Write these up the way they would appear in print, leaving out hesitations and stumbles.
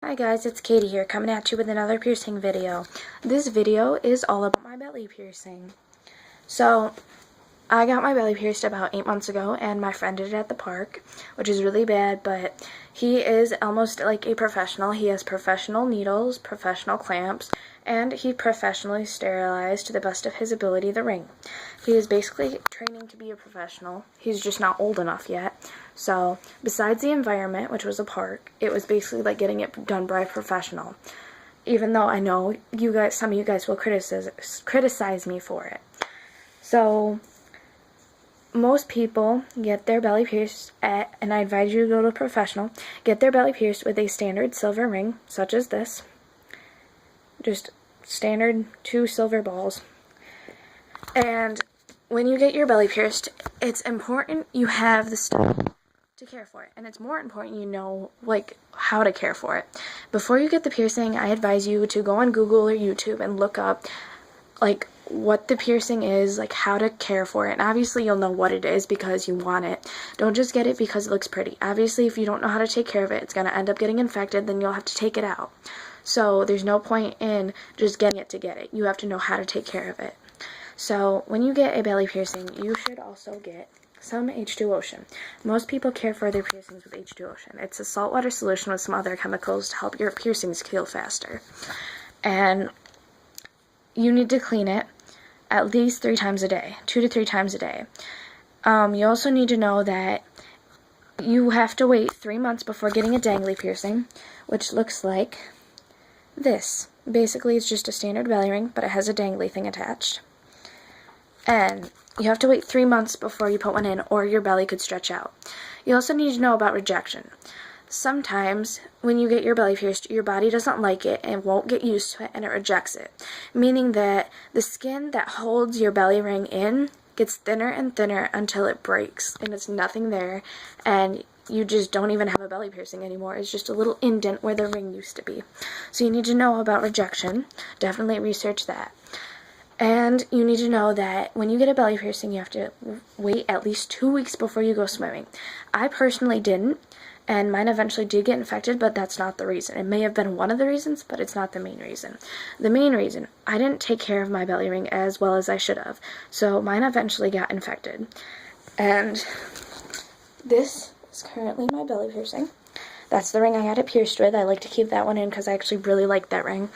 Hi guys, it's Katie here coming at you with another piercing video. This video is all about my belly piercing. So, I got my belly pierced about 8 months ago and my friend did it at the park, which is really bad, but he is almost like a professional. He has professional needles, professional clamps, and he professionally sterilized to the best of his ability the ring. He is basically training to be a professional. He's just not old enough yet. So, besides the environment, which was a park, it was basically like getting it done by a professional. Even though I know you guys, some of you guys will criticize me for it. So, most people get their belly pierced and I advise you to go to a professional, get their belly pierced with a standard silver ring, such as this. Just standard 2 silver balls. And when you get your belly pierced, it's important you have the stuff to care for it. And it's more important you know, like, how to care for it. Before you get the piercing, I advise you to go on Google or YouTube and look up, like, what the piercing is, like how to care for it. And obviously you'll know what it is because you want it. Don't just get it because it looks pretty. Obviously if you don't know how to take care of it, it's going to end up getting infected, then you'll have to take it out. So there's no point in just getting it to get it. You have to know how to take care of it. So when you get a belly piercing, you should also get some H2Ocean. Most people care for their piercings with H2Ocean. It's a saltwater solution with some other chemicals to help your piercings heal faster. And you need to clean it at least 3 times a day, 2 to 3 times a day. You also need to know that you have to wait 3 months before getting a dangly piercing, which looks like this. Basically, it's just a standard belly ring, but it has a dangly thing attached. And you have to wait 3 months before you put one in, or your belly could stretch out. You also need to know about rejection. Sometimes, when you get your belly pierced, your body doesn't like it and won't get used to it, and it rejects it. Meaning that the skin that holds your belly ring in gets thinner and thinner until it breaks, and it's nothing there, and you just don't even have a belly piercing anymore. It's just a little indent where the ring used to be. So you need to know about rejection. Definitely research that. And you need to know that when you get a belly piercing, you have to wait at least 2 weeks before you go swimming. I personally didn't. And mine eventually did get infected, but that's not the reason. It may have been one of the reasons, but it's not the main reason. The main reason, I didn't take care of my belly ring as well as I should have. So mine eventually got infected. And this is currently my belly piercing. That's the ring I had it pierced with. I like to keep that one in because I actually really like that ring.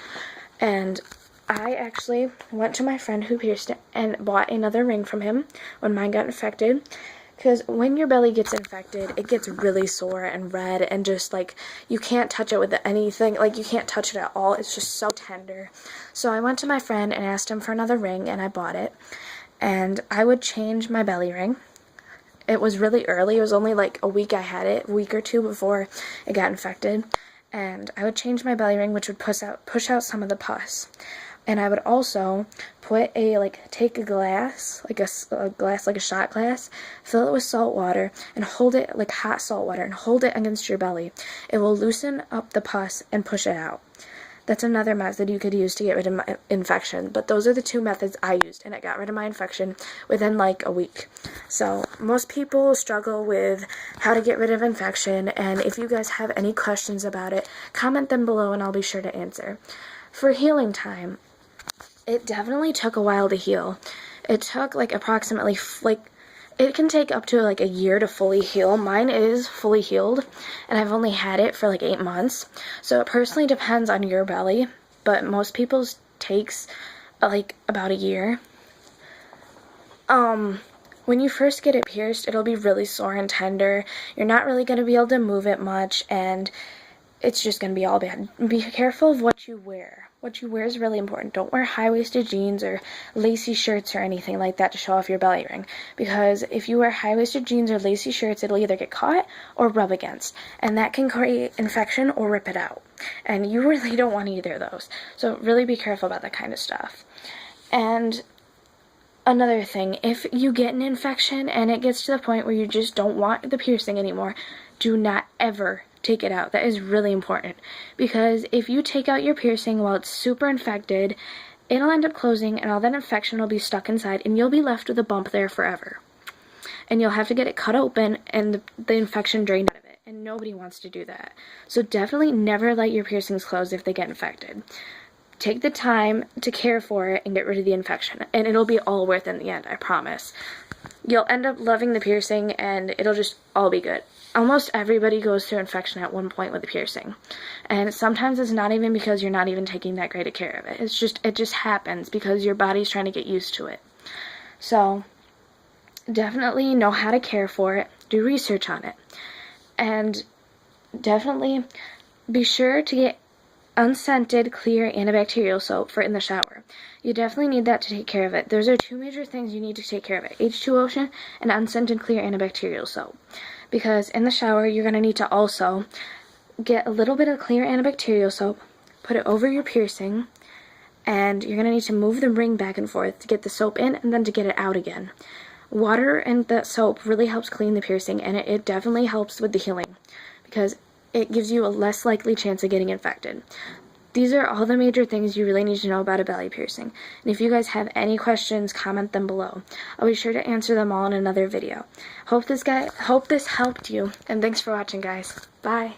And I actually went to my friend who pierced it and bought another ring from him when mine got infected. Because when your belly gets infected, it gets really sore and red and just like, you can't touch it with anything, like you can't touch it at all. It's just so tender. So I went to my friend and asked him for another ring and I bought it. And I would change my belly ring. It was really early. It was only like a week I had it, a week or 2 before it got infected. And I would change my belly ring, which would push out some of the pus. And I would also put take a glass, like a shot glass, fill it with salt water, and hold it, like hot salt water, and hold it against your belly. It will loosen up the pus and push it out. That's another method you could use to get rid of my infection. But those are the 2 methods I used, and it got rid of my infection within like a week. So most people struggle with how to get rid of infection, and if you guys have any questions about it, comment them below and I'll be sure to answer. For healing time, it definitely took a while to heal. It took like approximately, it can take up to like a year to fully heal. Mine is fully healed, and I've only had it for like 8 months. So it personally depends on your belly, but most people's takes like about a year. When you first get it pierced, it'll be really sore and tender. You're not really going to be able to move it much, and it's just going to be all bad. Be careful of what you wear. What you wear is really important. Don't wear high-waisted jeans or lacy shirts or anything like that to show off your belly ring. Because if you wear high-waisted jeans or lacy shirts, it'll either get caught or rub against. And that can create infection or rip it out. And you really don't want either of those. So really be careful about that kind of stuff. And another thing, if you get an infection and it gets to the point where you just don't want the piercing anymore, do not ever take it out. That is really important, because if you take out your piercing while it's super infected, it'll end up closing and all that infection will be stuck inside and you'll be left with a bump there forever. And you'll have to get it cut open and the infection drained out of it. and nobody wants to do that. So definitely never let your piercings close if they get infected. Take the time to care for it and get rid of the infection, and it'll be all worth it in the end, I promise. You'll end up loving the piercing, and it'll just all be good. Almost everybody goes through infection at one point with a piercing, and sometimes it's not even because you're not even taking that great a care of it. It just happens because your body's trying to get used to it. So definitely know how to care for it, do research on it, and definitely be sure to get unscented, clear antibacterial soap for in the shower. You definitely need that to take care of it. Those are two major things you need to take care of it: H2O and unscented, clear antibacterial soap. Because in the shower, you're going to need to also get a little bit of clear antibacterial soap, put it over your piercing, and you're going to need to move the ring back and forth to get the soap in and then to get it out again. Water and the soap really helps clean the piercing, and it definitely helps with the healing because it gives you a less likely chance of getting infected. These are all the major things you really need to know about a belly piercing. And if you guys have any questions, comment them below. I'll be sure to answer them all in another video. Hope this helped you, and thanks for watching, guys. Bye.